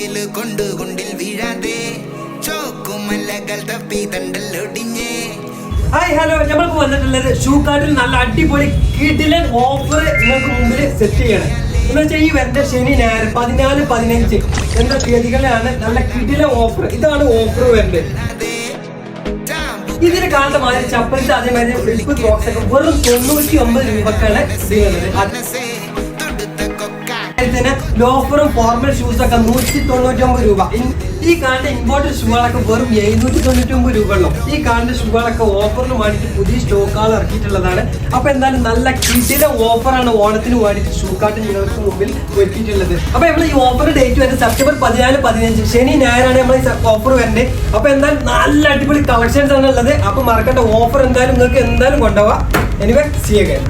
വെയിൽ കൊണ്ട് കൊണ്ടിൽ വീഴാതെ ചോക്കുമല്ലകൾ തപ്പി തണ്ടല്ലൊടിഞ്ഞേ. ഹായ് ഹലോ, നമ്മൾക്ക് വന്നിട്ടുള്ളത് ഷൂക്കാർട്ടിൽ നല്ല അടിപൊളി കിടിലൻ ഓഫർ നിങ്ങൾക്ക് മുമ്പിൽ സെറ്റ് ചെയ്യണം. എന്ന് വെച്ചാൽ ഈ വരുന്ന ശനി ഞായർ 14, 15 എന്ന തീയതികളിലാണ് നല്ല കിടിലൻ ഓഫർ. ഇതാണ് ഓഫർ വരുന്നത്. ഇതിന് കാണുന്ന മാതിരി ചപ്പലിന്റെ അതേമാതിരി ഫ്ലിപ്പ് ബോക്സ് ഒക്കെ വെറും 99 രൂപക്കാണ് ലോഫറും ഫോർമൽ ഷൂസ് ഒക്കെ 199 രൂപ. ഈ കാണുന്ന ഇമ്പോർട്ടഡ് ഷൂകളൊക്കെ വെറും 799 രൂപ ഉള്ളൂ. ഈ കാണുന്ന ഷൂകളൊക്കെ ഓഫറിന് വേണ്ടിയിട്ട് പുതിയ സ്റ്റോക്കുകൾ ഇറക്കിയിട്ടുള്ളതാണ്. അപ്പൊ എന്തായാലും നല്ല കിടിലൻ ഓഫറാണ് ഓണത്തിന് വേണ്ടിയിട്ട് ഷൂക്കാർട്ട് നിങ്ങൾക്ക് മുമ്പിൽ എത്തിയിട്ടുള്ളത്. അപ്പൊ നമ്മൾ ഈ ഓഫർ ഡേറ്റ് വരുന്നത് സെപ്റ്റംബർ 14, 15 ശനി ഞായറാണ് നമ്മൾ ഈ ഓഫർ വരുന്നത്. അപ്പൊ എന്തായാലും നല്ല അടിപൊളി കളക്ഷൻസ് ആണ് ഉള്ളത്. അപ്പൊ മറക്കേണ്ട ഓഫർ എന്തായാലും നിങ്ങൾക്ക് എന്തായാലും കൊണ്ടുപോവാം. Anyway see you again.